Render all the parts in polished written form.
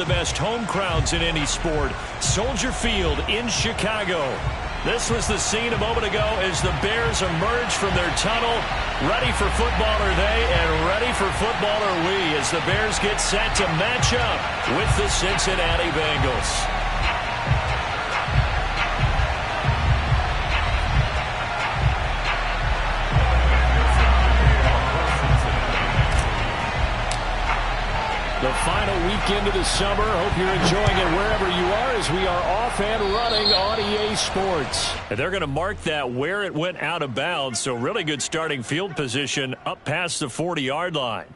The best home crowds in any sport, Soldier Field in Chicago. This was the scene a moment ago as the Bears emerged from their tunnel. Ready for football are they, and ready for football are we as the Bears get set to match up with the Cincinnati Bengals. The final weekend of the summer. Hope you're enjoying it wherever you are as we are off and running on EA Sports. And they're going to mark that where it went out of bounds, so really good starting field position up past the 40-yard line.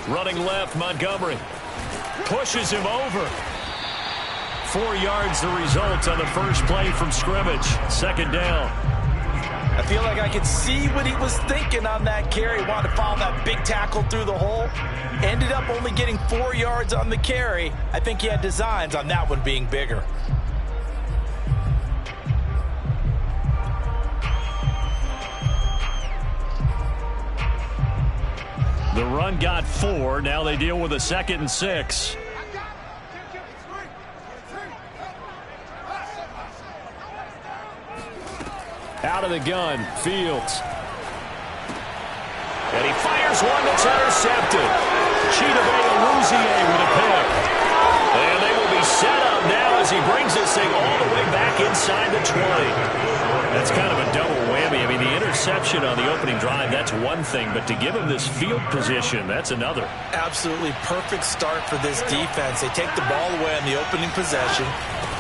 Running left, Montgomery pushes him over. 4 yards the result on the first play from scrimmage. Second down. I feel like I could see what he was thinking on that carry. Wanted to follow that big tackle through the hole. Ended up only getting 4 yards on the carry. I think he had designs on that one being bigger. The run got 4. Now they deal with a 2nd and 6. Out of the gun, Fields. And he fires one that's intercepted. Chidobe Awuzie with a pick. And they will be set up now as he brings this thing all the way back inside the 20. That's kind of a double whammy. I mean, the interception on the opening drive, that's one thing. But to give him this field position, that's another. Absolutely perfect start for this defense. They take the ball away on the opening possession.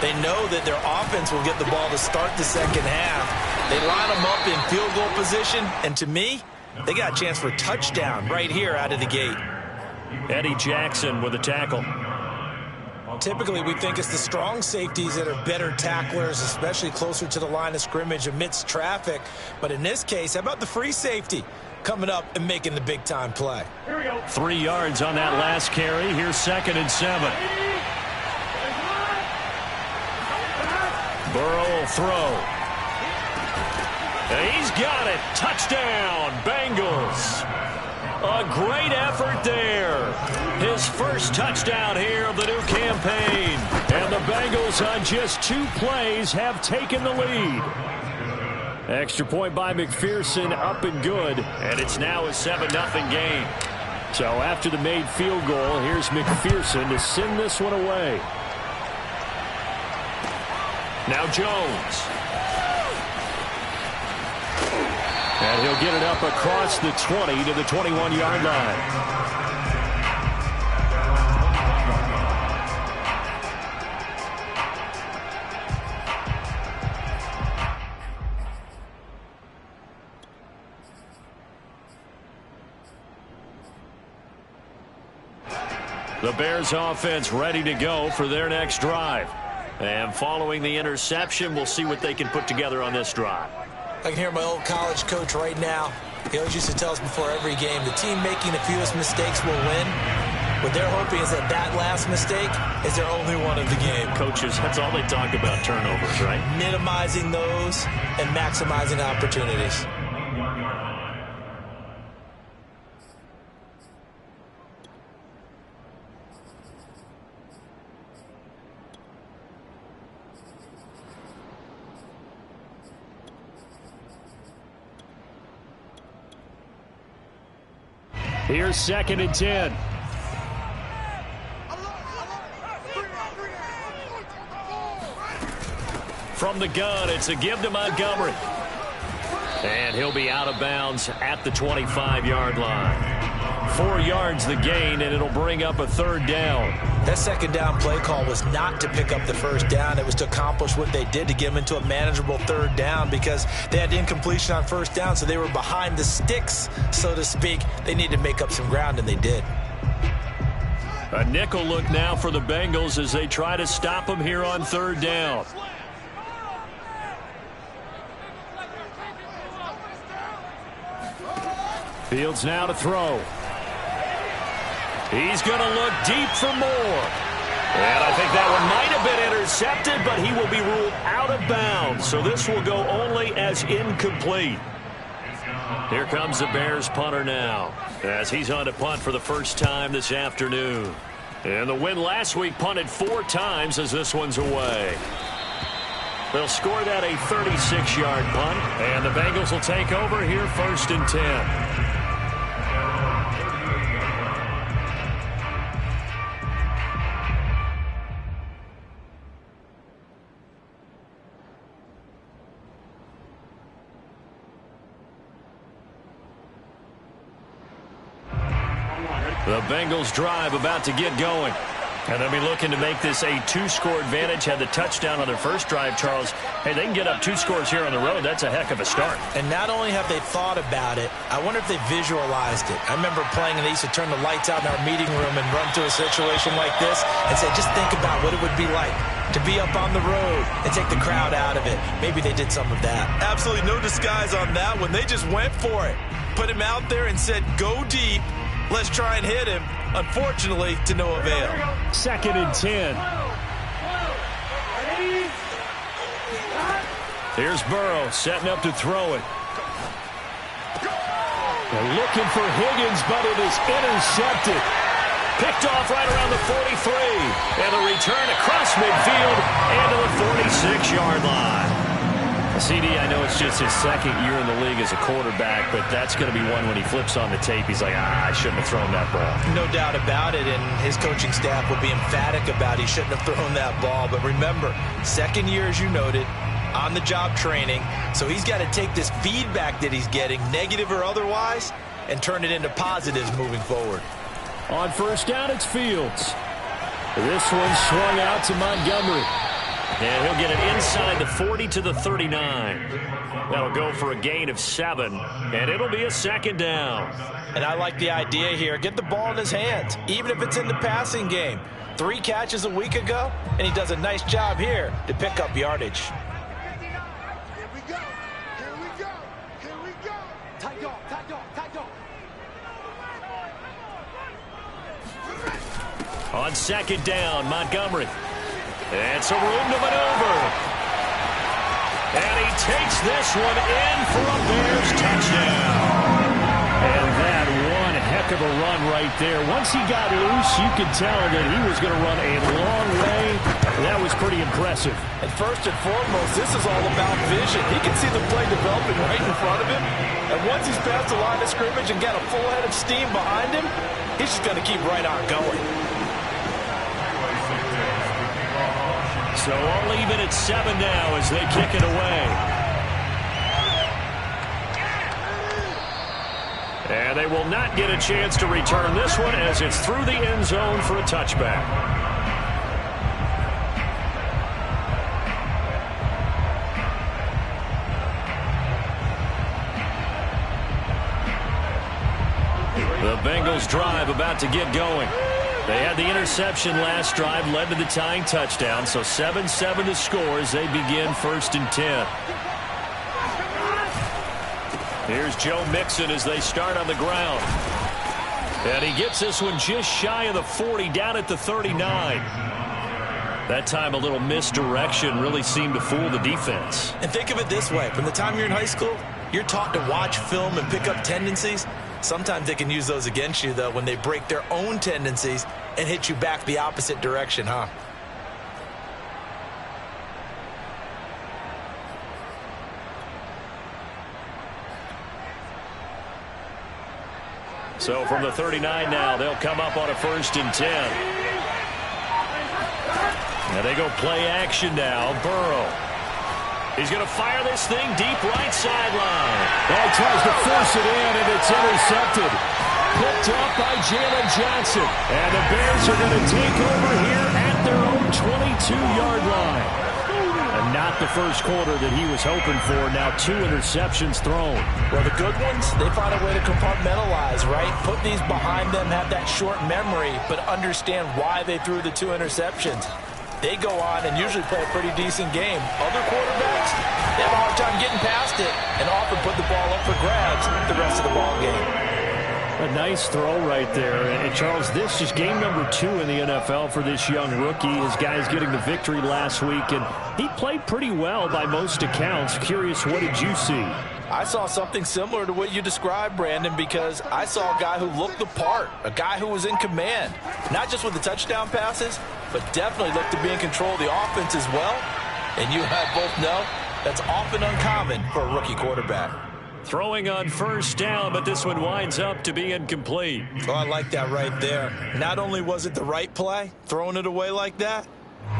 They know that their offense will get the ball to start the second half. They line them up in field goal position. And to me, they got a chance for a touchdown right here out of the gate. Eddie Jackson with a tackle. Typically, we think it's the strong safeties that are better tacklers, especially closer to the line of scrimmage amidst traffic. But in this case, how about the free safety coming up and making the big-time play? 3 yards on that last carry. Here's 2nd and 7. Burrow will throw. And he's got it. Touchdown, Bengals. A great effort there. His first touchdown here of the new campaign. And the Bengals on just 2 plays have taken the lead. Extra point by McPherson, up and good. And it's now a 7-0 game. So after the made field goal, here's McPherson to send this one away. Now Jones. And he'll get it up across the 20 to the 21-yard line. The Bears offense ready to go for their next drive. And following the interception, we'll see what they can put together on this drive. I can hear my old college coach right now. He always used to tell us before every game, the team making the fewest mistakes will win. What they're hoping is that that last mistake is their only one of the game. Coaches, that's all they talk about, turnovers, right? Minimizing those and maximizing opportunities. Here's 2nd and 10. From the gun, it's a give to Montgomery. And he'll be out of bounds at the 25-yard line. 4 yards the gain, and it'll bring up a 3rd down. That 2nd down play call was not to pick up the 1st down. It was to accomplish what they did, to get them into a manageable 3rd down, because they had incompletion on 1st down, so they were behind the sticks, so to speak. They needed to make up some ground, and they did. A nickel look now for the Bengals as they try to stop them here on 3rd down. Fields now to throw. He's going to look deep for more. And I think that one might have been intercepted, but he will be ruled out of bounds. So this will go only as incomplete. Here comes the Bears punter now, as he's on to punt for the first time this afternoon. And the win last week punted 4 times as this one's away. They'll score that a 36-yard punt, and the Bengals will take over here 1st and 10. The Bengals drive about to get going. And they'll be looking to make this a 2-score advantage. Had the touchdown on their first drive, Charles. Hey, they can get up 2 scores here on the road. That's a heck of a start. And not only have they thought about it, I wonder if they visualized it. I remember playing and they used to turn the lights out in our meeting room and run through a situation like this and say, just think about what it would be like to be up on the road and take the crowd out of it. Maybe they did some of that. Absolutely no disguise on that one. They just went for it. Put him out there and said, go deep. Let's try and hit him. Unfortunately, to no avail. 2nd and 10. Here's Burrow setting up to throw it. They're looking for Higgins, but it is intercepted. Picked off right around the 43. And a return across midfield and to the 46-yard line. CD, I know it's just his 2nd year in the league as a quarterback, but that's going to be one when he flips on the tape. He's like, I shouldn't have thrown that ball. No doubt about it, and his coaching staff will be emphatic about he shouldn't have thrown that ball. But remember, 2nd year, as you noted, on-the-job training, so he's got to take this feedback that he's getting, negative or otherwise, and turn it into positives moving forward. On 1st down, it's Fields. This one swung out to Montgomery. And he'll get it inside the 40 to the 39. That'll go for a gain of 7, and it'll be a 2nd down. And I like the idea here. Get the ball in his hands, even if it's in the passing game. 3 catches a week ago, and he does a nice job here to pick up yardage. Here we go. Here we go. Here we go. Tight dog, tight dog, tight dog. On 2nd down, Montgomery. And some room to maneuver. And he takes this one in for a Bears touchdown. And that one heck of a run right there. Once he got loose, you could tell that he was going to run a long way. That was pretty impressive. And first and foremost, this is all about vision. He can see the play developing right in front of him. And once he's past the line of scrimmage and got a full head of steam behind him, he's just going to keep right on going. So all even at 7 now as they kick it away. And they will not get a chance to return this one as it's through the end zone for a touchback. The Bengals drive about to get going. They had the interception last drive, led to the tying touchdown, so 7-7 to score as they begin 1st and 10. Here's Joe Mixon as they start on the ground. And he gets this one just shy of the 40, down at the 39. That time a little misdirection really seemed to fool the defense. And think of it this way. From the time you're in high school, you're taught to watch film and pick up tendencies. Sometimes they can use those against you, though, when they break their own tendencies and hit you back the opposite direction, huh? So from the 39 now, they'll come up on a 1st and 10. Now they go play action now. Burrow. He's going to fire this thing deep right sideline. Well, he tries to force it in, and it's intercepted. Picked up by Jalen Johnson. And the Bears are going to take over here at their own 22-yard line. And not the first quarter that he was hoping for. Now 2 interceptions thrown. Well, the good ones, they find a way to compartmentalize, right? Put these behind them, have that short memory, but understand why they threw the 2 interceptions. They go on and usually play a pretty decent game. Other quarterbacks, they have a hard time getting past it and often put the ball up for grabs the rest of the ball game. A nice throw right there. And Charles, this is game number 2 in the NFL for this young rookie. His guys getting the victory last week, and he played pretty well by most accounts. Curious, what did you see? I saw something similar to what you described, Brandon, because I saw a guy who looked the part, a guy who was in command, not just with the touchdown passes, but definitely looked to be in control of the offense as well. And you and I both know that's often uncommon for a rookie quarterback. Throwing on first down, but this one winds up to be incomplete. Oh, I like that right there. Not only was it the right play, throwing it away like that,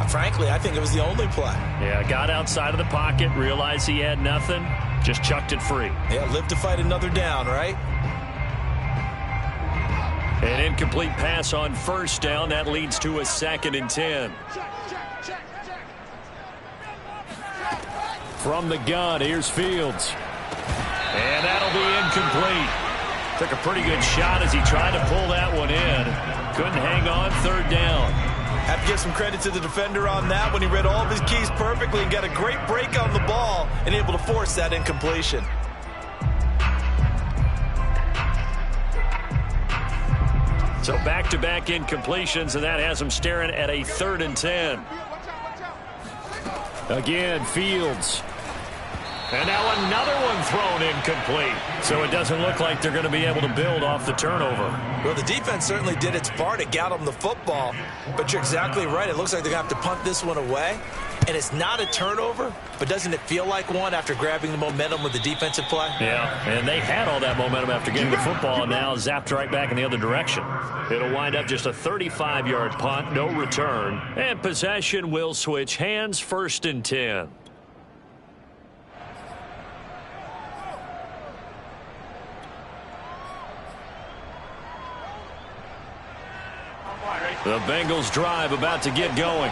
frankly, I think it was the only play. Yeah, got outside of the pocket, realized he had nothing, just chucked it free. Yeah, live to fight another down, right? An incomplete pass on first down. That leads to a 2nd and 10. From the gun, here's Fields. And that'll be incomplete. Took a pretty good shot as he tried to pull that one in. Couldn't hang on, 3rd down. Have to give some credit to the defender on that when he read all of his keys perfectly and got a great break on the ball and able to force that incompletion. So back-to-back incompletions, and that has him staring at a 3rd and 10. Again, Fields. And now another one thrown incomplete. So it doesn't look like they're going to be able to build off the turnover. Well, the defense certainly did its part to get them the football. But you're exactly right. It looks like they're going to have to punt this one away. And it's not a turnover, but doesn't it feel like one after grabbing the momentum with the defensive play? Yeah, and they had all that momentum after getting the football and now zapped right back in the other direction. It'll wind up just a 35-yard punt, no return. And possession will switch hands, 1st and 10. The Bengals drive about to get going.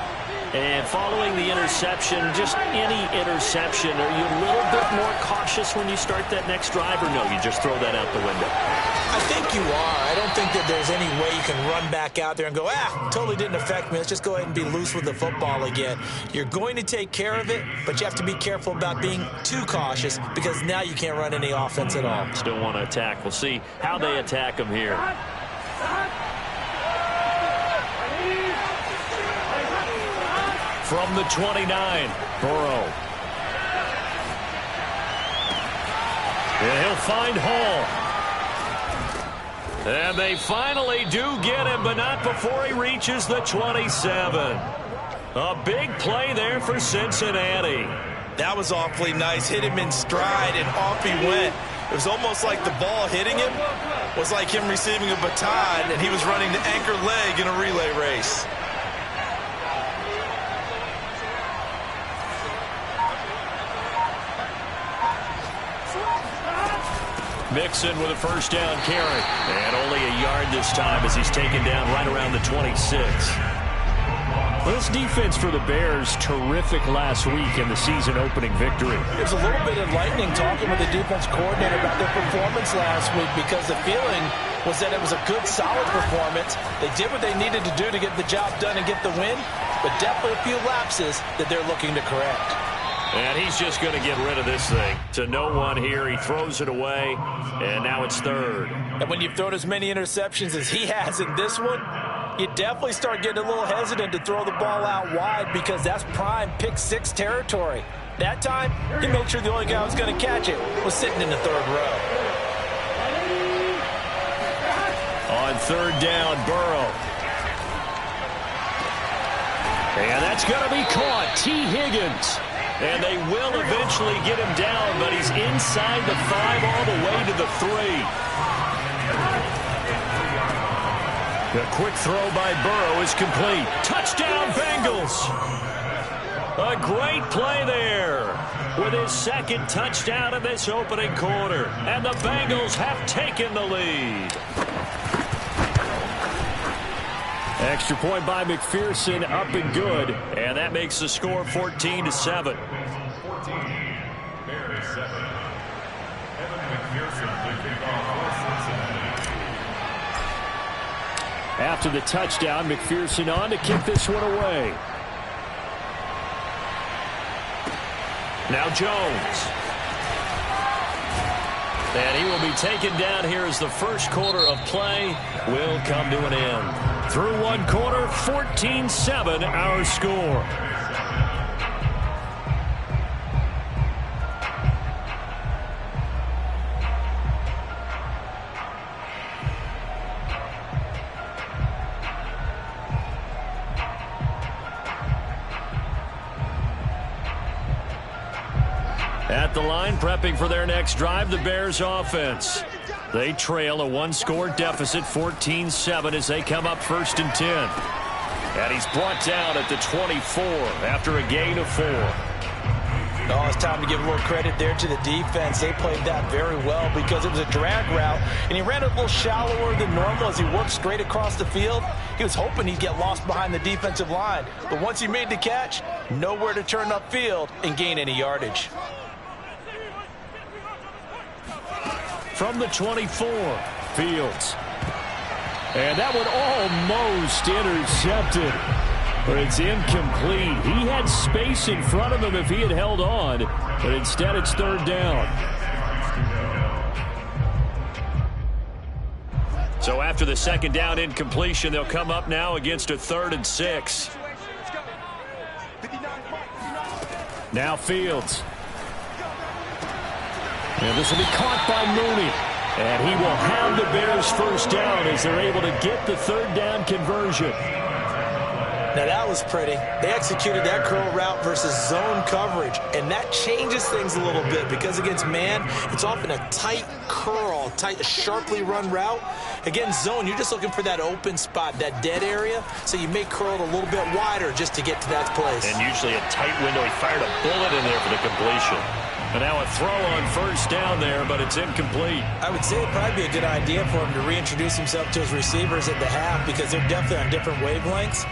And following the interception, just any interception, are you a little bit more cautious when you start that next drive, or no, you just throw that out the window? I think you are. I don't think that there's any way you can run back out there and go, totally didn't affect me. Let's just go ahead and be loose with the football again. You're going to take care of it, but you have to be careful about being too cautious because now you can't run any offense at all. Still want to attack. We'll see how they attack them here. From the 29, Burrow. And he'll find Hall. And they finally do get him, but not before he reaches the 27. A big play there for Cincinnati. That was awfully nice. Hit him in stride, and off he went. It was almost like the ball hitting him was like him receiving a baton, and he was running the anchor leg in a relay race. Mixon with a first down carry. And only a yard this time as he's taken down right around the 26. Well, this defense for the Bears, terrific last week in the season-opening victory. It was a little bit enlightening talking with the defense coordinator about their performance last week because the feeling was that it was a good, solid performance. They did what they needed to do to get the job done and get the win, but definitely a few lapses that they're looking to correct. And he's just going to get rid of this thing. To no one here. He throws it away, and now it's 3rd. And when you've thrown as many interceptions as he has in this one, you definitely start getting a little hesitant to throw the ball out wide because that's prime pick 6 territory. That time, he made sure the only guy who was going to catch it was sitting in the 3rd row. On 3rd down, Burrow. And that's going to be caught. T. Higgins. And they will eventually get him down, but he's inside the 5 all the way to the 3. The quick throw by Burrow is complete. Touchdown, Bengals! A great play there with his 2nd touchdown of this opening quarter. And the Bengals have taken the lead. Extra point by McPherson, up and good. And that makes the score 14-7. After the touchdown, McPherson on to kick this one away. Now Jones. And he will be taken down here as the first quarter of play will come to an end. Through one quarter, 14-7 our score. At the line, prepping for their next drive, the Bears offense. They trail a one-score deficit, 14-7, as they come up 1st and 10. And he's brought down at the 24 after a gain of 4. Oh, it's time to give a little credit there to the defense. They played that very well because it was a drag route, and he ran it a little shallower than normal as he worked straight across the field. He was hoping he'd get lost behind the defensive line, but once he made the catch, nowhere to turn upfield and gain any yardage. From the 24, Fields. And that one almost intercepted. But it's incomplete. He had space in front of him if he had held on. But instead it's 3rd down. So after the 2nd down incompletion, they'll come up now against a 3rd and 6. Now Fields. And this will be caught by Mooney. And he will have the Bears first down as they're able to get the 3rd down conversion. Now that was pretty. They executed that curl route versus zone coverage, and that changes things a little bit because against man, it's often a tight curl, sharply run route. Against zone, you're just looking for that open spot, that dead area, so you may curl it a little bit wider just to get to that place. And usually a tight window. He fired a bullet in there for the completion. And now a throw on 1st down there, but it's incomplete. I would say it'd probably be a good idea for him to reintroduce himself to his receivers at the half because they're definitely on different wavelengths.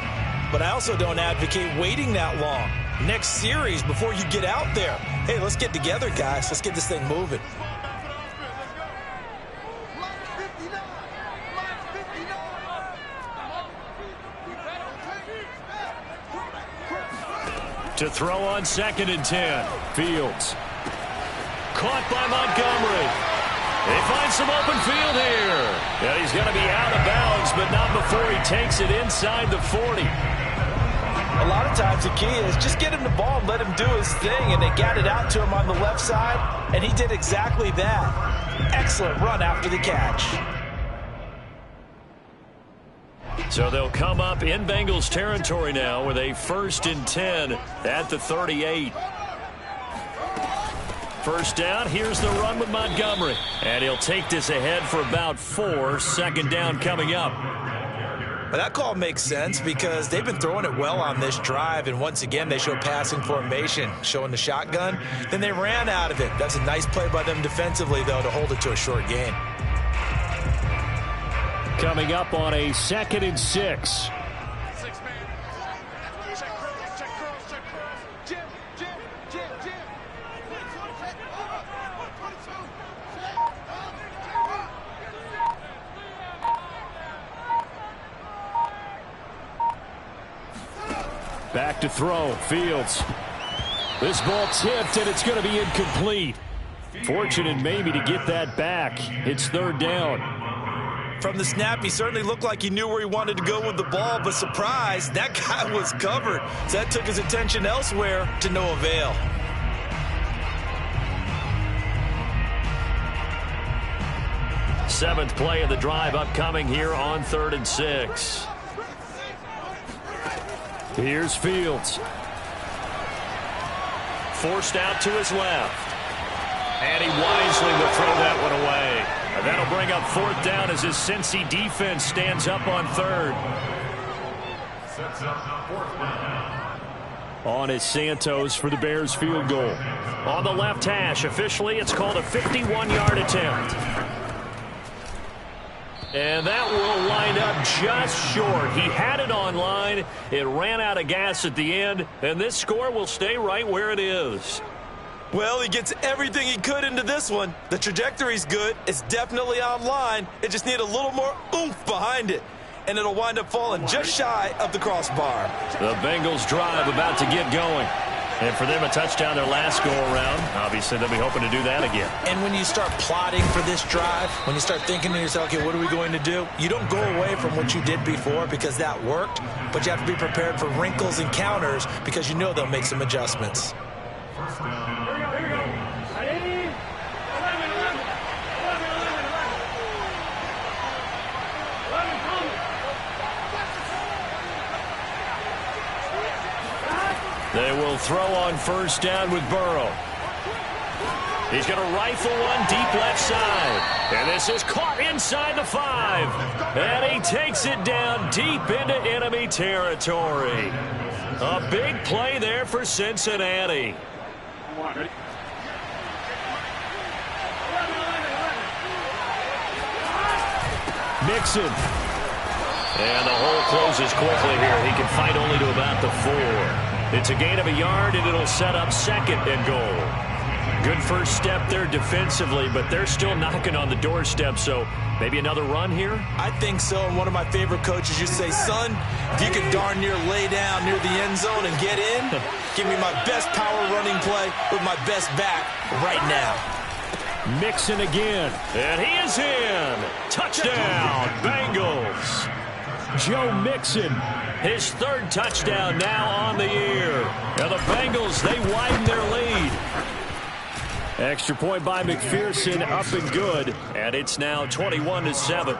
But I also don't advocate waiting that long. Next series before you get out there. Hey, let's get together, guys. Let's get this thing moving. To throw on 2nd and 10. Fields. Caught by Montgomery. They find some open field here. And he's going to be out of bounds, but not before he takes it inside the 40. A lot of times the key is just get him the ball and let him do his thing, and they got it out to him on the left side, and he did exactly that. Excellent run after the catch. So they'll come up in Bengals territory now with a 1st and 10 at the 38. First down, here's the run with Montgomery. And he'll take this ahead for about 4. 2nd down coming up. Well, that call makes sense because they've been throwing it well on this drive, and once again they show passing formation, showing the shotgun. Then they ran out of it. That's a nice play by them defensively, though, to hold it to a short gain. Coming up on a 2nd and 6. Back to throw. Fields. This ball tipped, and it's going to be incomplete. Fortunate maybe to get that back. It's 3rd down. From the snap, he certainly looked like he knew where he wanted to go with the ball, but surprise, that guy was covered. So that took his attention elsewhere to no avail. Seventh play of the drive upcoming here on 3rd and 6. Here's Fields. Forced out to his left. And he wisely will throw that one away. And that'll bring up 4th down as his Cincy defense stands up on 3rd. On is Santos for the Bears field goal. On the left hash, officially it's called a 51-yard attempt. And that will wind up just short. He had it on line. It ran out of gas at the end, and this score will stay right where it is. Well, he gets everything he could into this one. The trajectory's good. It's definitely online. It just needs a little more oomph behind it. And it'll wind up falling just shy of the crossbar. The Bengals drive about to get going. And for them, a touchdown their last go-around. Obviously, they'll be hoping to do that again. And when you start plotting for this drive, when you start thinking to yourself, okay, what are we going to do? You don't go away from what you did before because that worked, but you have to be prepared for wrinkles and counters because you know they'll make some adjustments. They will throw on first down with Burrow. He's going to rifle one deep left side. And this is caught inside the 5. And he takes it down deep into enemy territory. A big play there for Cincinnati. Mixon. And the hole closes quickly here. He can fight only to about the 4. It's a gain of a yard, and it'll set up second and goal. Good first step there defensively, but they're still knocking on the doorstep, so maybe another run here? I think so, and one of my favorite coaches used to say, son, if you can darn near lay down near the end zone and get in, give me my best power running play with my best back right now. Mixon again, and he is in. Touchdown, Bengals. Joe Mixon, his 3rd touchdown now on the year. And the Bengals, they widen their lead. Extra point by McPherson, up and good. And it's now 21-7.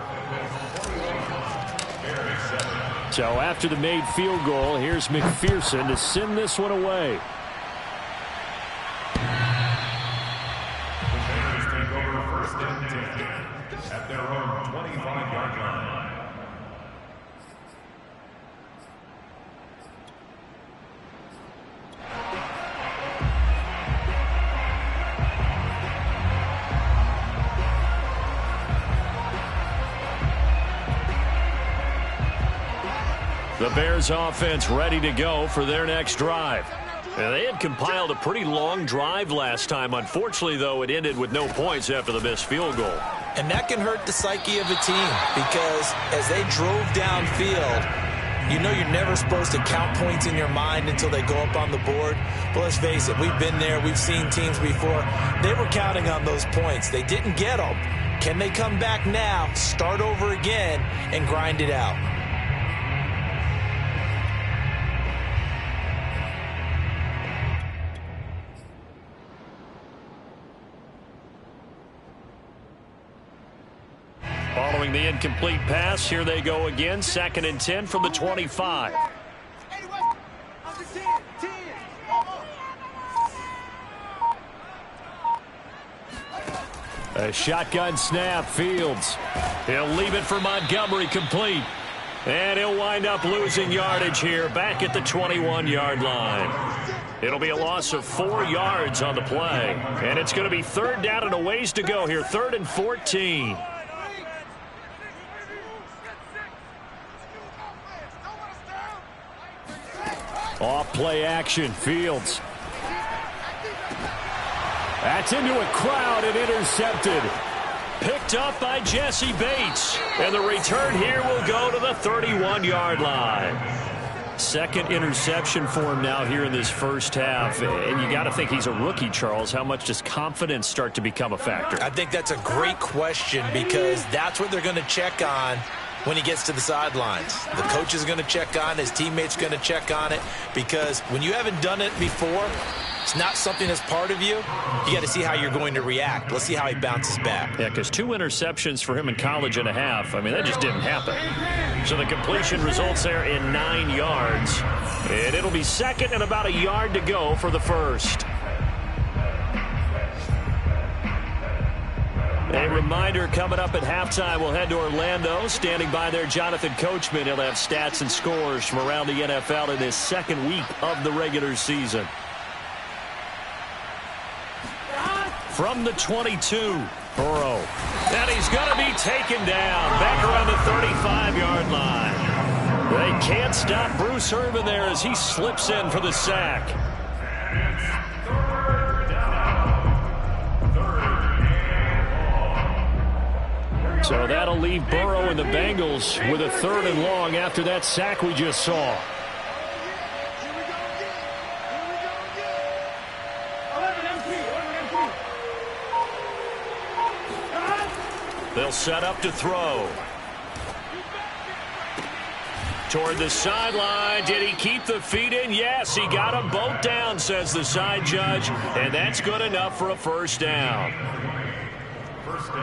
So after the made field goal, here's McPherson to send this one away. At their own 25-yard line. The Bears offense ready to go for their next drive. And they had compiled a pretty long drive last time. Unfortunately, though, it ended with no points after the missed field goal. And that can hurt the psyche of a team because as they drove downfield, you know you're never supposed to count points in your mind until they go up on the board. But let's face it, we've been there. We've seen teams before. They were counting on those points. They didn't get them. Can they come back now, start over again, and grind it out? Following the incomplete pass, here they go again. 2nd and 10 from the 25. A shotgun snap, Fields. He'll leave it for Montgomery, complete. And he'll wind up losing yardage here back at the 21-yard line. It'll be a loss of 4 yards on the play. And it's going to be 3rd down and a ways to go here. 3rd and 14. Off play action, Fields. That's into a crowd and intercepted. Picked up by Jesse Bates. And the return here will go to the 31-yard line. 2nd interception for him now here in this first half. And you got to think he's a rookie, Charles. How much does confidence start to become a factor? I think that's a great question because that's what they're going to check on when he gets to the sidelines. The coach is going to check on, his teammates going to check on it, because when you haven't done it before, it's not something that's part of you. You got to see how you're going to react. Let's see how he bounces back. Yeah, because 2 interceptions for him in college and a half. I mean, that just didn't happen. So the completion results there in 9 yards. And it'll be 2nd and about a yard to go for the first. A reminder, coming up at halftime, we'll head to Orlando. Standing by there, Jonathan Coachman. He'll have stats and scores from around the NFL in his 2nd week of the regular season. from the 22. Burrow. And he's going to be taken down back around the 35-yard line. They can't stop Bruce Irvin there as he slips in for the sack. So that'll leave Burrow and the Bengals with a 3rd and long after that sack we just saw. They'll set up to throw. Toward the sideline. Did he keep the feet in? Yes, he got them both down, says the side judge. And that's good enough for a first down.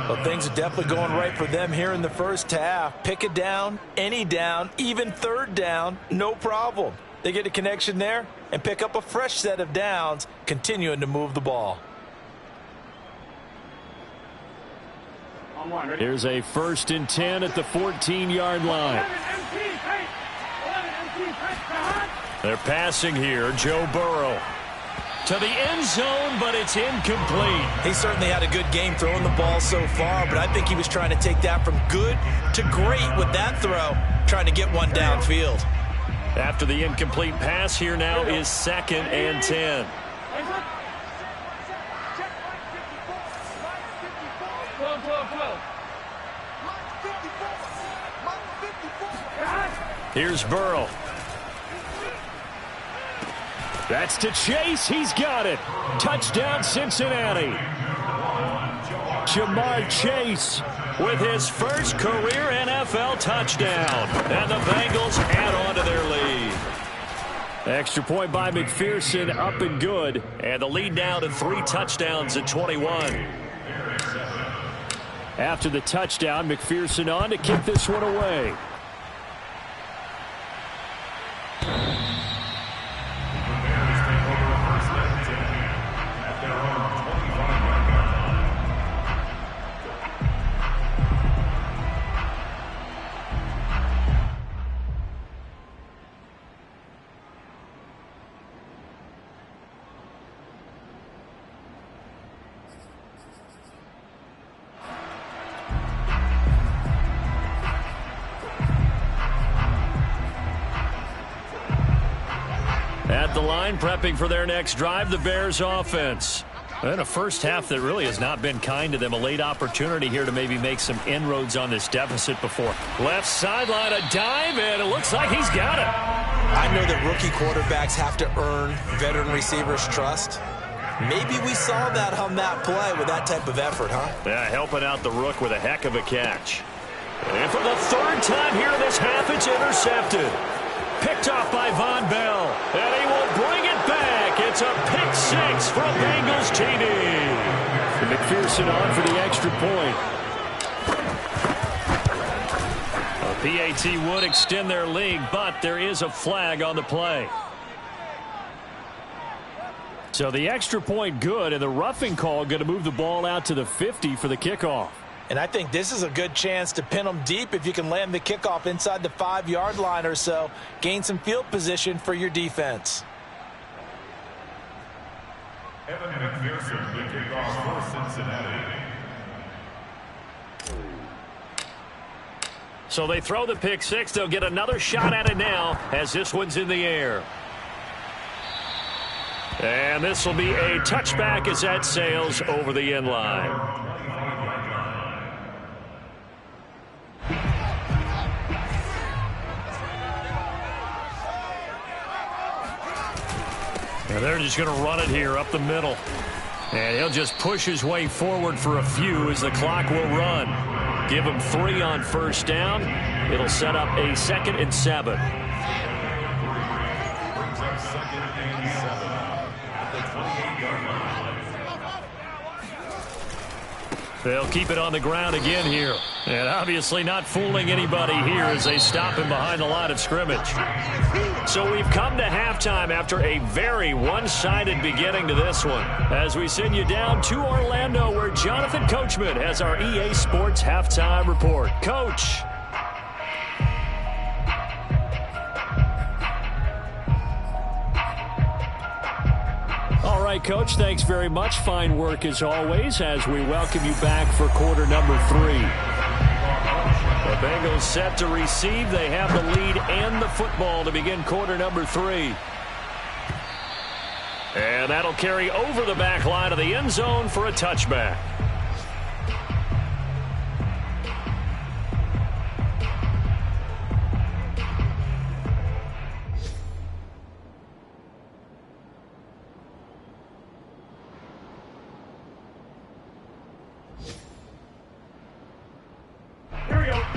Well, things are definitely going right for them here in the first half. Pick a down, any down, even 3rd down, no problem. They get a connection there and pick up a fresh set of downs, continuing to move the ball. Here's a 1st and 10 at the 14-yard line. They're passing here. Joe Burrow to the end zone, but it's incomplete. He certainly had a good game throwing the ball so far, but I think he was trying to take that from good to great with that throw, trying to get one downfield. After the incomplete pass, here now is 2nd and 10. Here's Burrow. That's to Chase. He's got it. Touchdown, Cincinnati. Jamar Chase with his first career NFL touchdown. And the Bengals add on to their lead. Extra point by McPherson, up and good. And the lead now to 3 touchdowns at 21. After the touchdown, McPherson on to kick this one away. At the line, prepping for their next drive, the Bears offense. And a first half that really has not been kind to them. A late opportunity here to maybe make some inroads on this deficit before. Left sideline, a dive, and it looks like he's got it. I know that rookie quarterbacks have to earn veteran receivers' trust. Maybe we saw that on that play with that type of effort, huh? Yeah, helping out the rook with a heck of a catch. And for the 3rd time here in this half, it's intercepted. Picked off by Von Bell, and he will bring it back. It's a pick 6 for a Bengals TD. McPherson on for the extra point. A PAT would extend their lead, but there is a flag on the play. So the extra point good, and the roughing call going to move the ball out to the 50 for the kickoff. And I think this is a good chance to pin them deep if you can land the kickoff inside the 5-yard line or so. Gain some field position for your defense. Evan McPherson, the kickoff for Cincinnati. So they throw the pick 6. They'll get another shot at it now as this one's in the air. And this will be a touchback as that sails over the end line. And they're just going to run it here up the middle. And he'll just push his way forward for a few as the clock will run. Give him 3 on first down. It'll set up a 2nd and 7. They'll keep it on the ground again here. And obviously not fooling anybody here as they stop him behind the line of scrimmage. So we've come to halftime after a very one-sided beginning to this one. As we send you down to Orlando where Jonathan Coachman has our EA Sports Halftime Report. Coach. All right, Coach, thanks very much. Fine work as always as we welcome you back for quarter number 3. The Bengals set to receive. They have the lead and the football to begin quarter number 3. And that'll carry over the back line of the end zone for a touchback.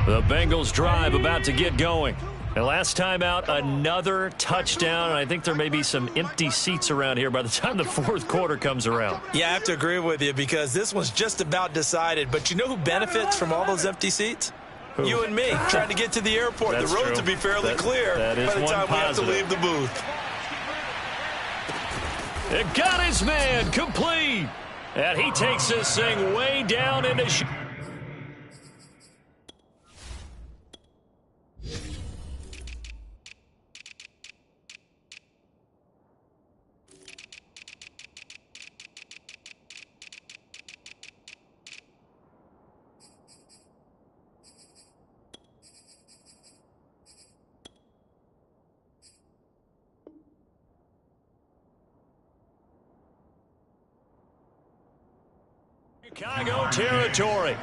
The Bengals drive about to get going. And last time out, another touchdown. And I think there may be some empty seats around here by the time the fourth quarter comes around. Yeah, I have to agree with you because this one's just about decided. But you know who benefits from all those empty seats? Who? You and me, trying to get to the airport. That's the roads true. will be fairly clear by the time we have to leave the booth. It got his man complete. And he takes this thing way down into... Chicago territory.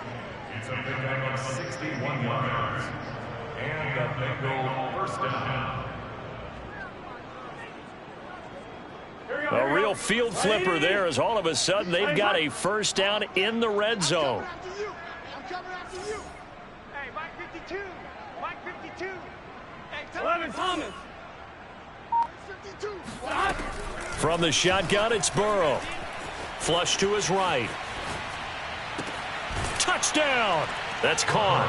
It's a pickup of 61 yards. And a Bengal first down. A real field flipper there as all of a sudden they've got a first down in the red zone. I'm coming after you. Hey, Mike 52. Mike 52. Hey, 11 Thomas. 52. From the shotgun, it's Burrow. Flush to his right. Touchdown! That's caught.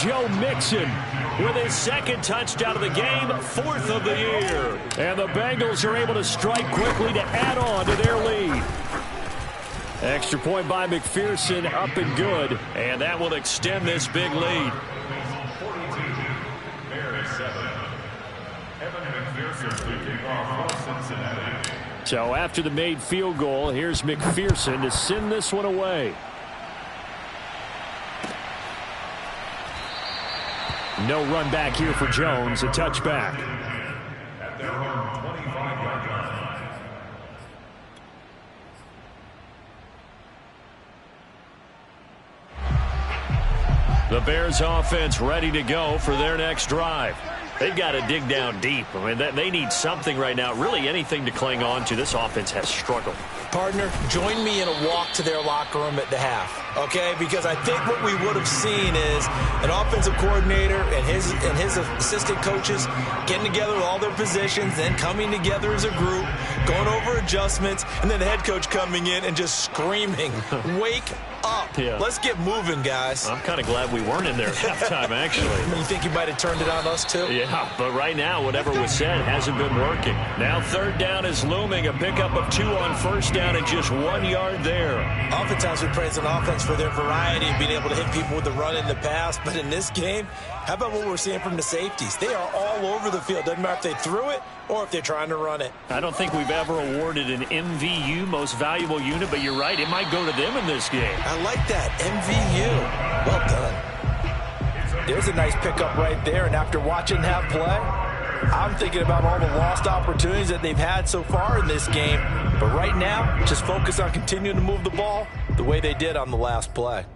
Joe Mixon with his second touchdown of the game, 4th of the year. And the Bengals are able to strike quickly to add on to their lead. Extra point by McPherson, up and good. And that will extend this big lead. 42, Bears 7. Evan McPherson will kick off for Cincinnati. So after the made field goal, here's McPherson to send this one away. No run back here for Jones, a touchback. At their own 25-yard line. The Bears offense ready to go for their next drive. They've got to dig down deep. I mean, they need something right now, really anything to cling on to. This offense has struggled. Partner, join me in a walk to their locker room at the half, okay? Because I think what we would have seen is an offensive coordinator and his assistant coaches getting together with all their positions, then coming together as a group, going over adjustments, and then the head coach coming in and just screaming, wake up. Yeah. Let's get moving, guys. I'm kind of glad we weren't in there at halftime, actually. You think you might have turned it on us, too? Yeah, but right now, whatever was said hasn't been working. Now third down is looming, a pickup of 2 on first down and just 1 yard there. Oftentimes we praise an offense for their variety of being able to hit people with the run in the pass, but in this game, how about what we're seeing from the safeties? They are all over the field. Doesn't matter if they threw it or if they're trying to run it. I don't think we've ever awarded an MVU, most valuable unit, but you're right, it might go to them in this game. I like that, MVU. Well done. There's a nice pickup right there, and after watching that play, I'm thinking about all the lost opportunities that they've had so far in this game. But right now, just focus on continuing to move the ball the way they did on the last play.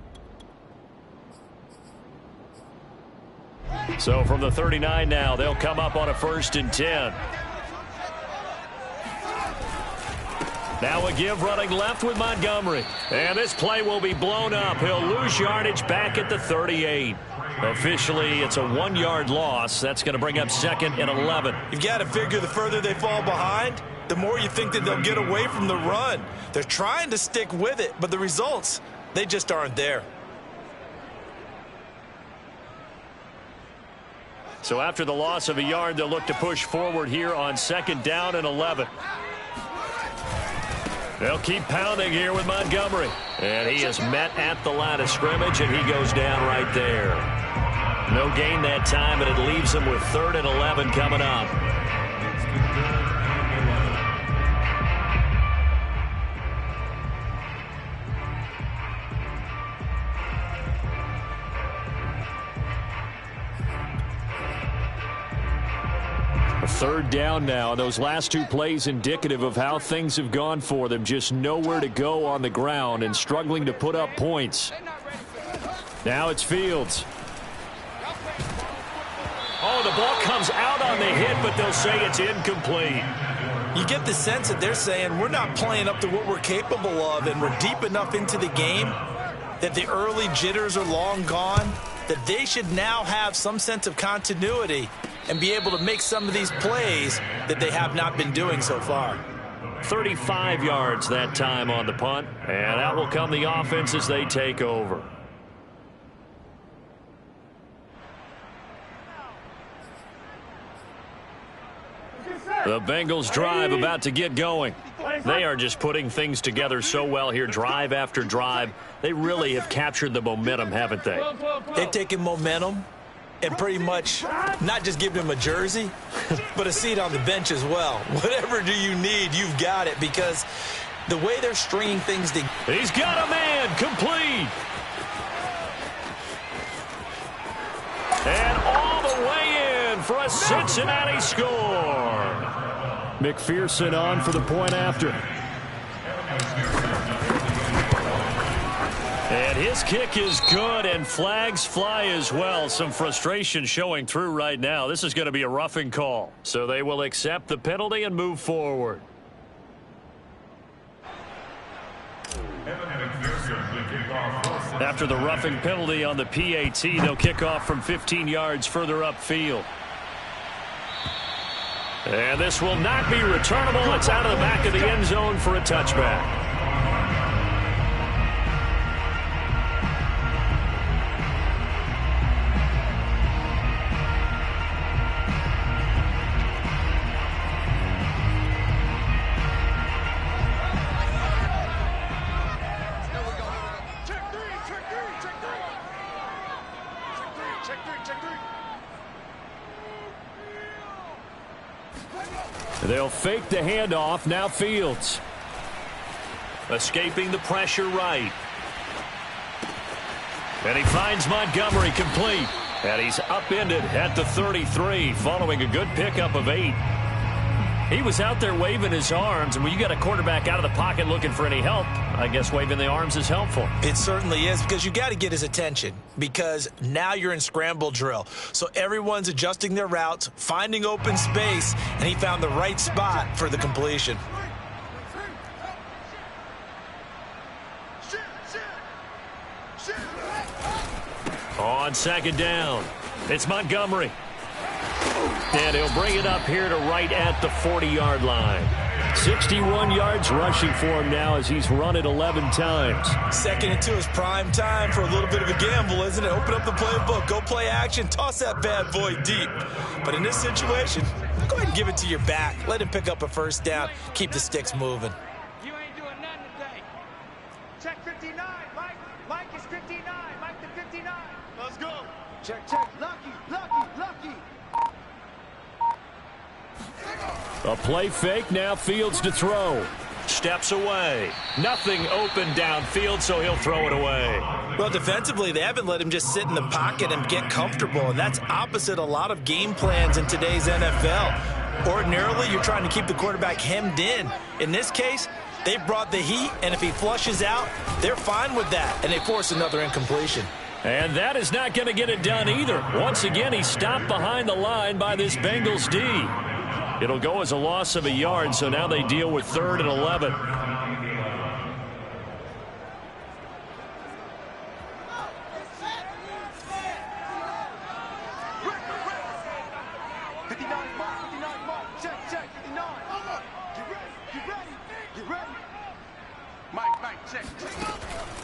So from the 39 now, they'll come up on a 1st and 10. Now a give running left with Montgomery. And this play will be blown up. He'll lose yardage back at the 38. Officially, it's a 1 yard loss. That's going to bring up 2nd and 11. You've got to figure the further they fall behind, the more you think that they'll get away from the run. They're trying to stick with it, but the results, they just aren't there. So after the loss of a yard, they'll look to push forward here on 2nd down and 11. They'll keep pounding here with Montgomery. And he is met at the line of scrimmage, and he goes down right there. No gain that time, and it leaves him with 3rd and 11 coming up. Third down now. Those last two plays indicative of how things have gone for them. Just nowhere to go on the ground and struggling to put up points. Now it's Fields. Oh, the ball comes out on the hit, but they'll say it's incomplete. You get the sense that they're saying we're not playing up to what we're capable of, and we're deep enough into the game that the early jitters are long gone, that they should now have some sense of continuity and be able to make some of these plays that they have not been doing so far. 35 yards that time on the punt, and out will come the offense as they take over. The Bengals drive about to get going. They are just putting things together so well here, drive after drive. They really have captured the momentum, haven't they? They've taken momentum and pretty much not just given him a jersey, but a seat on the bench as well. Whatever do you need, you've got it, because the way they're stringing things together. He's got a man, complete. And all the way in for a Cincinnati score. McPherson on for the point after. And his kick is good, and flags fly as well. Some frustration showing through right now. This is going to be a roughing call. So they will accept the penalty and move forward. After the roughing penalty on the PAT, they'll kick off from 15 yards further upfield. And this will not be returnable. It's out of the back of the end zone for a touchback. They'll fake the handoff. Now Fields. Escaping the pressure right. And he finds Montgomery complete. And he's upended at the 33 following a good pickup of 8. He was out there waving his arms, and when you got a quarterback out of the pocket looking for any help, I guess waving the arms is helpful. It certainly is, because you got to get his attention, because now you're in scramble drill. So everyone's adjusting their routes, finding open space, and he found the right spot for the completion. On second down, it's Montgomery. And he'll bring it up here to right at the 40-yard line. 61 yards rushing for him now as he's run it 11 times. Second and 2 is prime time for a little bit of a gamble, isn't it? Open up the playbook, go play action, toss that bad boy deep. But in this situation, go ahead and give it to your back. Let him pick up a first down. Keep the sticks moving. You ain't doing nothing today. Check 59, Mike. Mike is 59. Mike the 59. Let's go. Check, check. Lucky, lucky, lucky. A play fake, now Fields to throw. Steps away. Nothing open downfield, so he'll throw it away. Well, defensively, they haven't let him just sit in the pocket and get comfortable, and that's opposite a lot of game plans in today's NFL. Ordinarily, you're trying to keep the quarterback hemmed in. In this case, they brought the heat, and if he flushes out, they're fine with that, and they force another incompletion. And that is not going to get it done either. Once again, he's stopped behind the line by this Bengals D. It'll go as a loss of a yard, so now they deal with 3rd and 11.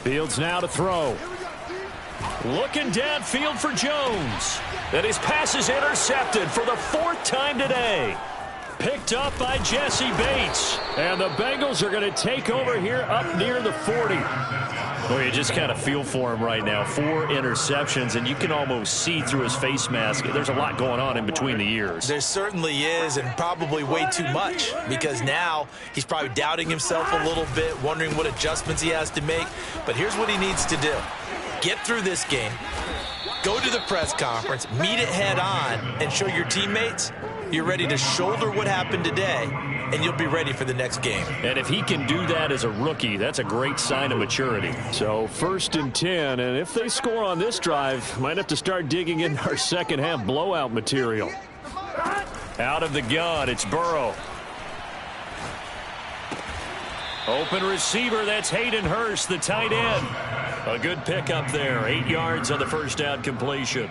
Fields now to throw. Looking downfield for Jones. And his pass is intercepted for the 4th time today. Picked up by Jesse Bates. And the Bengals are going to take over here up near the 40. Well, you just kind of feel for him right now. 4 interceptions, and you can almost see through his face mask. There's a lot going on in between the ears. There certainly is, and probably way too much, because now he's probably doubting himself a little bit, wondering what adjustments he has to make. But here's what he needs to do. Get through this game, go to the press conference, meet it head on, and show your teammates you're ready to shoulder what happened today, and you'll be ready for the next game. And if he can do that as a rookie, that's a great sign of maturity. So 1st and 10, and if they score on this drive, might have to start digging in our second half blowout material. Out of the gun, it's Burrow. Open receiver, that's Hayden Hurst, the tight end. A good pickup there, 8 yards on the first down completion.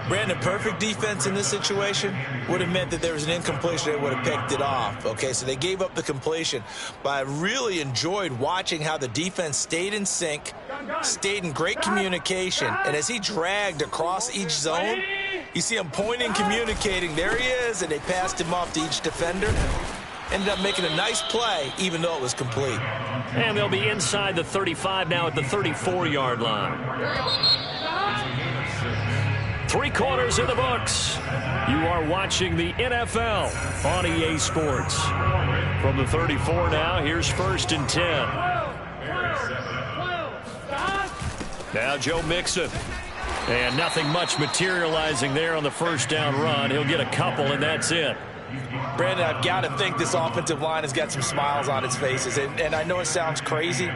Brandon, perfect defense in this situation would have meant that there was an incompletion. They would have picked it off. Okay, so they gave up the completion. But I really enjoyed watching how the defense stayed in sync, stayed in great communication. And as he dragged across each zone, you see him pointing, communicating. There he is, and they passed him off to each defender. Ended up making a nice play, even though it was complete. And they'll be inside the 35 now at the 34-yard line. 3 quarters in the books. You are watching the NFL on EA Sports. From the 34 now, here's 1st and 10. Now Joe Mixon. And nothing much materializing there on the first down run. He'll get a couple, and that's it. Brandon, I've got to think this offensive line has got some smiles on its faces. And I know it sounds crazy,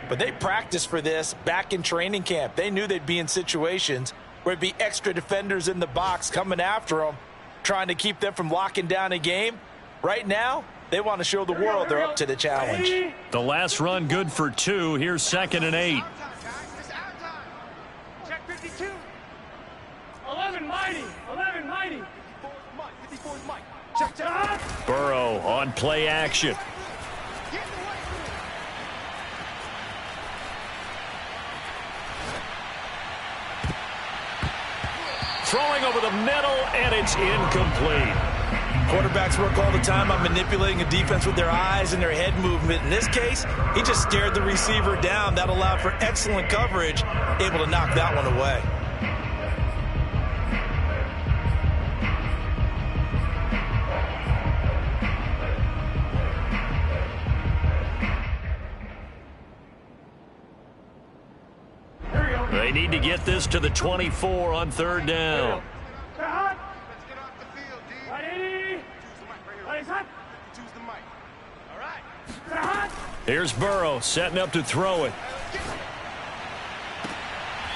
but they practiced for this back in training camp. They knew they'd be in situations where it'd be extra defenders in the box coming after them, trying to keep them from locking down a game. Right now, they want to show the world they're up to the challenge. The last run good for 2. Here's 2nd and 8. Check 52. 11 mighty. 11 mighty. 54 is Mike. Check. Burrow on play action. Throwing over the middle, and it's incomplete. Quarterbacks work all the time on manipulating a defense with their eyes and their head movement. In this case, he just stared the receiver down. That allowed for excellent coverage, able to knock that one away. They need to get this to the 24 on 3rd down. Let's get off the field, D. Choose the mic. All right. Here's Burrow setting up to throw it.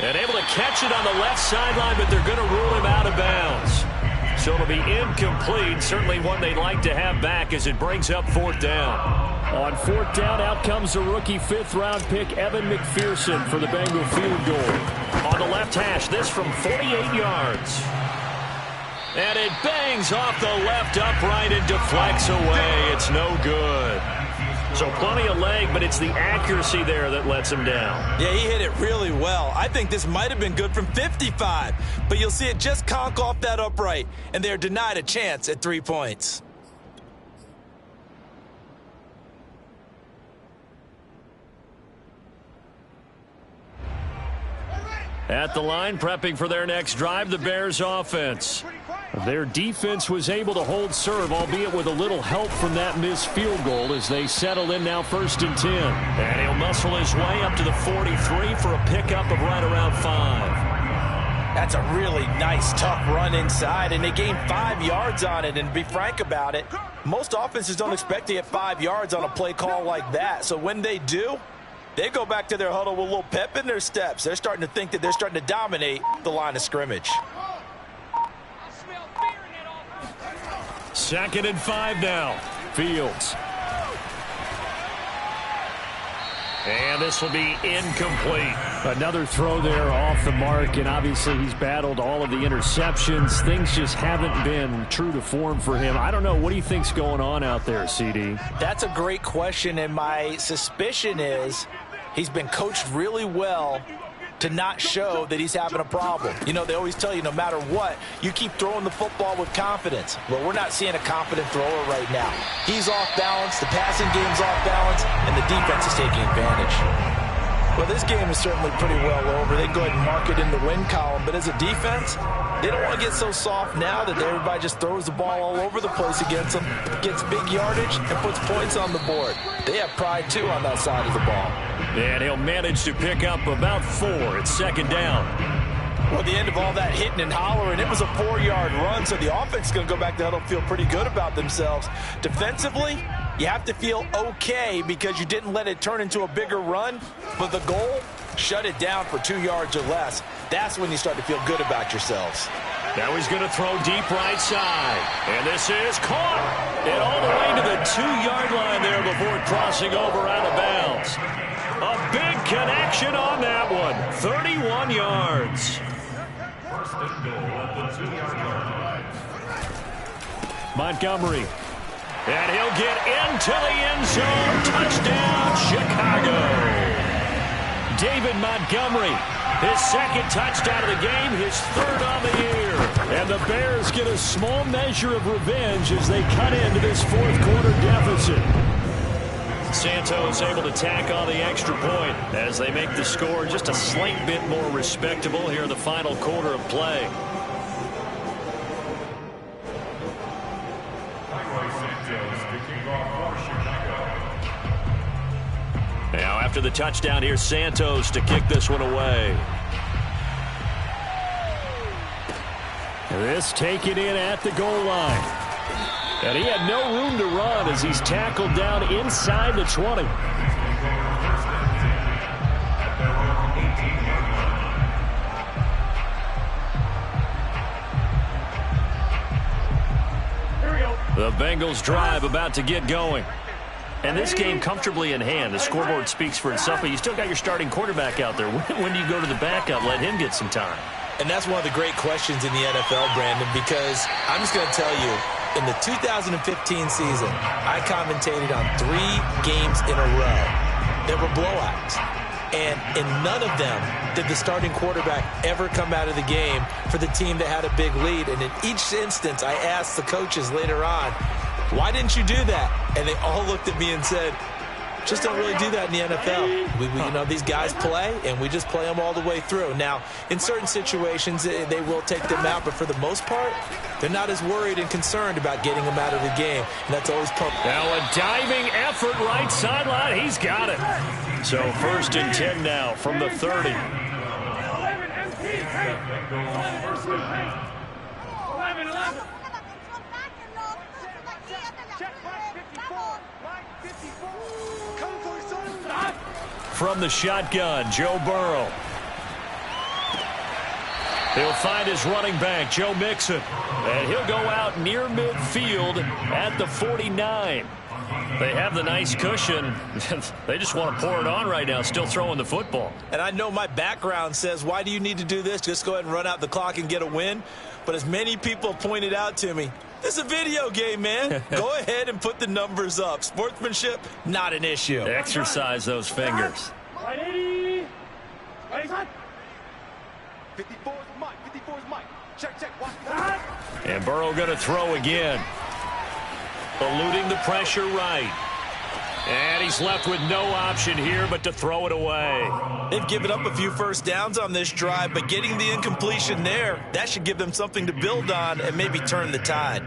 And able to catch it on the left sideline, but they're going to rule him out of bounds. So it'll be incomplete. Certainly one they'd like to have back as it brings up 4th down. On 4th down, out comes the rookie 5th-round pick, Evan McPherson, for the Bengal field goal. On the left hash, this from 48 yards. And it bangs off the left upright and deflects away. It's no good. So plenty of leg, but it's the accuracy there that lets him down. Yeah, he hit it really well. I think this might have been good from 55, but you'll see it just conk off that upright, and they're denied a chance at 3 points. At the line, prepping for their next drive, the Bears offense. Their defense was able to hold serve, albeit with a little help from that missed field goal as they settle in now 1st and 10. And he'll muscle his way up to the 43 for a pickup of right around 5. That's a really nice, tough run inside, and they gained 5 yards on it. And to be frank about it, most offenses don't expect to get 5 yards on a play call like that. So when they do, they go back to their huddle with a little pep in their steps. They're starting to think that they're starting to dominate the line of scrimmage. 2nd and 5 now. Fields. And this will be incomplete. Another throw there off the mark, and obviously he's battled all of the interceptions. Things just haven't been true to form for him. I don't know. What do you think's going on out there, CD? That's a great question, and my suspicion is he's been coached really well to not show that he's having a problem. You know, they always tell you no matter what, you keep throwing the football with confidence. Well, we're not seeing a confident thrower right now. He's off balance, the passing game's off balance, and the defense is taking advantage. Well, this game is certainly pretty well over. They can go ahead and mark it in the win column, but as a defense, they don't want to get so soft now that everybody just throws the ball all over the place against them, gets big yardage, and puts points on the board. They have pride, too, on that side of the ball. And he'll manage to pick up about 4 at 2nd down. Well, the end of all that hitting and hollering, it was a 4-yard run, so the offense is going to go back to huddle and feel pretty good about themselves. Defensively, you have to feel okay because you didn't let it turn into a bigger run, but the goal, shut it down for 2 yards or less. That's when you start to feel good about yourselves. Now he's going to throw deep right side. And this is caught. And all the way to the 2-yard line there before crossing over out of bounds. A big connection on that one. 31 yards. First and goal at the 2-yard line. Montgomery. And he'll get into the end zone. Touchdown, Chicago. David Montgomery. His second touchdown of the game, his third on the year. And the Bears get a small measure of revenge as they cut into this fourth-quarter deficit. Santos able to tack on the extra point as they make the score just a slight bit more respectable here in the final quarter of play. Now after the touchdown, here's Santos to kick this one away. This taken in at the goal line. And he had no room to run as he's tackled down inside the 20. The Bengals drive about to get going. And this game comfortably in hand. The scoreboard speaks for itself, but you still got your starting quarterback out there. When do you go to the backup? Let him get some time. And that's one of the great questions in the NFL, Brandon, because I'm just going to tell you, in the 2015 season, I commentated on 3 games in a row that were blowouts. And in none of them did the starting quarterback ever come out of the game for the team that had a big lead. And in each instance, I asked the coaches later on, why didn't you do that? And they all looked at me and said, just don't really do that in the NFL. We you know, these guys play, and we just play them all the way through. Now, in certain situations, they will take them out, but for the most part, they're not as worried and concerned about getting them out of the game, and that's always pumped. Now a diving effort right sideline. He's got it. So 1st and 10 now from the 30. 11 11. Check Mike 54. Mike 54. Come for his son. From the shotgun, Joe Burrow. He'll find his running back, Joe Mixon. And he'll go out near midfield at the 49. They have the nice cushion. They just want to pour it on right now, still throwing the football. And I know my background says, why do you need to do this? Just go ahead and run out the clock and get a win. But as many people pointed out to me, this is a video game, man. Go ahead and put the numbers up. Sportsmanship, not an issue. Exercise those fingers. 54 is Mike. 54 is Mike. Check. Watch. And Burrow going to throw again. Eluding the pressure right. And he's left with no option here but to throw it away. They've given up a few first downs on this drive, but getting the incompletion there, that should give them something to build on and maybe turn the tide.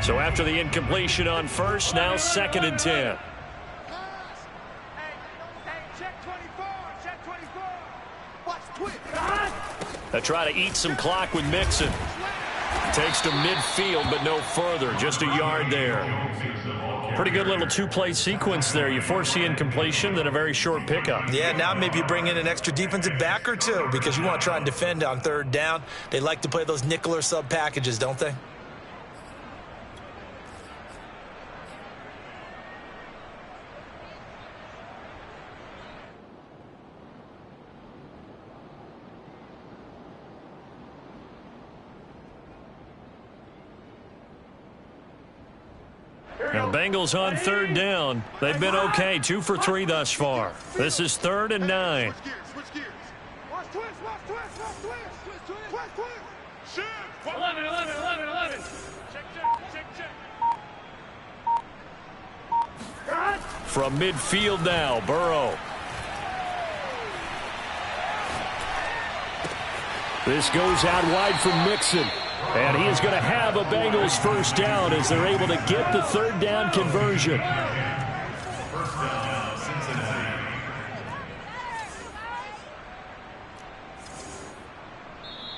So after the incompletion on first, now 2nd and 10. Hey, check 24. Check 24. Watch twitch. They try to eat some clock with Mixon. Takes to midfield, but no further. Just a yard there. Pretty good little 2-play sequence there. You force the incompletion, then a very short pickup. Yeah, now maybe you bring in an extra defensive back or two because you want to try and defend on 3rd down. They like to play those nickel or sub packages, don't they? Now the Bengals on 3rd down. They've been okay, 2 for 3 thus far. This is 3rd and 9. Switch gears. Watch twist. Shoot. 11. Check. From midfield now, Burrow. This goes out wide for Mixon. And he is going to have a Bengals first down as they're able to get the 3rd down conversion.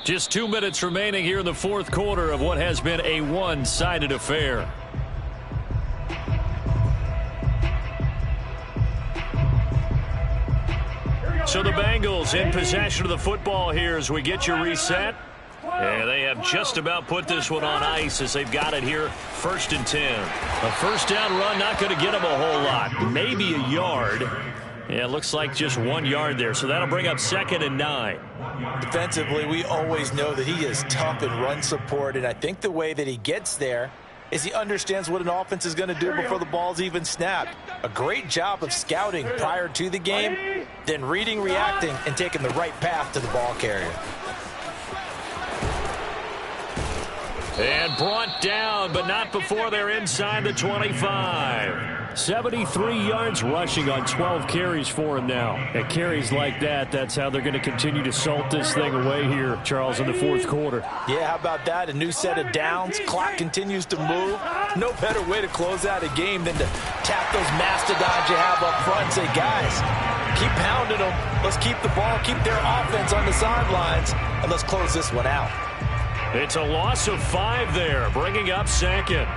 Just 2 minutes remaining here in the fourth quarter of what has been a one-sided affair. So the Bengals in possession of the football here as we get you reset. And they have just about put this one on ice as they've got it here, 1st and 10. A first down run, not going to get them a whole lot. Maybe a yard. Yeah, it looks like just 1 yard there. So that'll bring up 2nd and 9. Defensively, we always know that he is tough in run support, and I think the way that he gets there is he understands what an offense is going to do before the ball's even snapped. A great job of scouting prior to the game, then reading, reacting, and taking the right path to the ball carrier. And brought down, but not before they're inside the 25. 73 yards rushing on 12 carries for him now. At carries like that, that's how they're going to continue to salt this thing away here, Charles, in the fourth quarter. Yeah, how about that? A new set of downs. Clock continues to move. No better way to close out a game than to tap those mastodons you have up front and say, guys, keep pounding them. Let's keep the ball, keep their offense on the sidelines, and let's close this one out. It's a loss of 5 there, bringing up 2nd.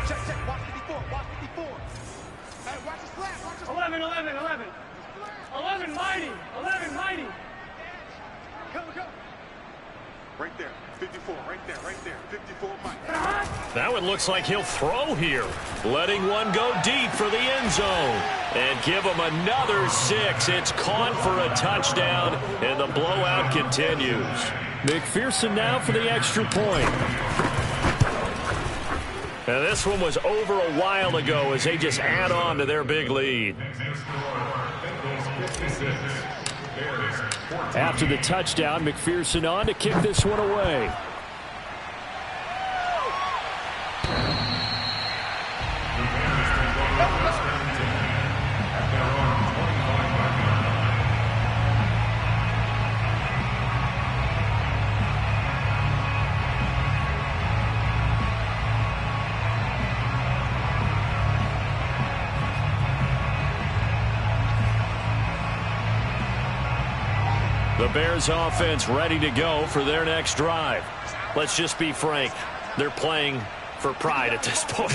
Check, check. Watch 54. Watch 54. Hey, watch his flat. Watch his 11, 11, 11. 11 mighty. 11 mighty. Go, go. Right there. 54. Right there. Right there. 54 mighty. Now it looks like he'll throw here. Letting one go deep for the end zone. And give him another 6. It's caught for a touchdown, and the blowout continues. McPherson now for the extra point. And this one was over a while ago as they just add on to their big lead. After the touchdown, McPherson on to kick this one away. The Bears offense ready to go for their next drive. Let's just be frank. They're playing for pride at this point.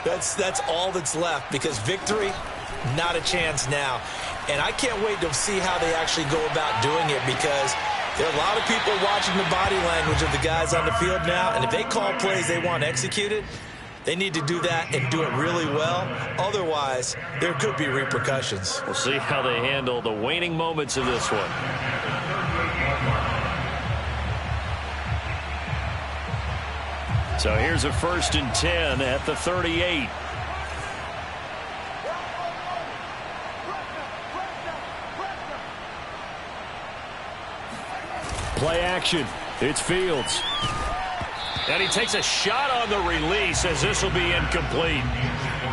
That's all that's left, because victory, not a chance now. And I can't wait to see how they actually go about doing it, because there are a lot of people watching the body language of the guys on the field now, and if they call plays they want executed, they need to do that and do it really well. Otherwise, there could be repercussions. We'll see how they handle the waning moments of this one. So here's a 1st and 10 at the 38. Play action. It's Fields. And he takes a shot on the release as this will be incomplete.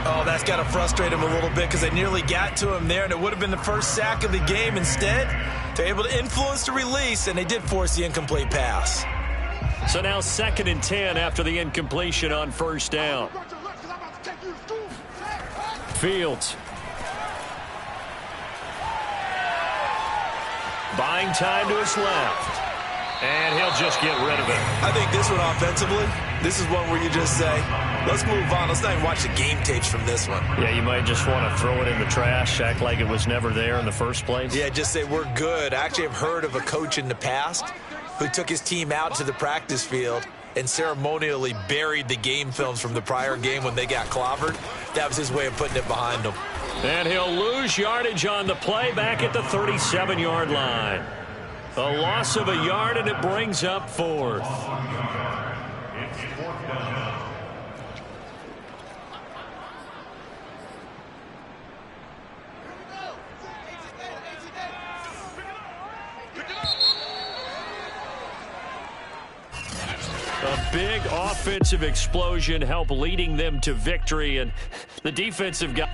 Oh, that's got to frustrate him a little bit, because they nearly got to him there, and it would have been the first sack of the game. Instead, they're able to influence the release, and they did force the incomplete pass. So now 2nd and 10 after the incompletion on 1st down. Fields. Buying time to his left. And he'll just get rid of it. I think this one offensively, this is one where you just say, let's move on. Let's not even watch the game tapes from this one. Yeah, you might just want to throw it in the trash, act like it was never there in the first place. Yeah, just say we're good. I actually have heard of a coach in the past who took his team out to the practice field and ceremonially buried the game films from the prior game when they got clobbered. That was his way of putting it behind them. And he'll lose yardage on the play back at the 37-yard line. A loss of a yard, and it brings up 4th. A big offensive explosion helped leading them to victory, and the defensive guy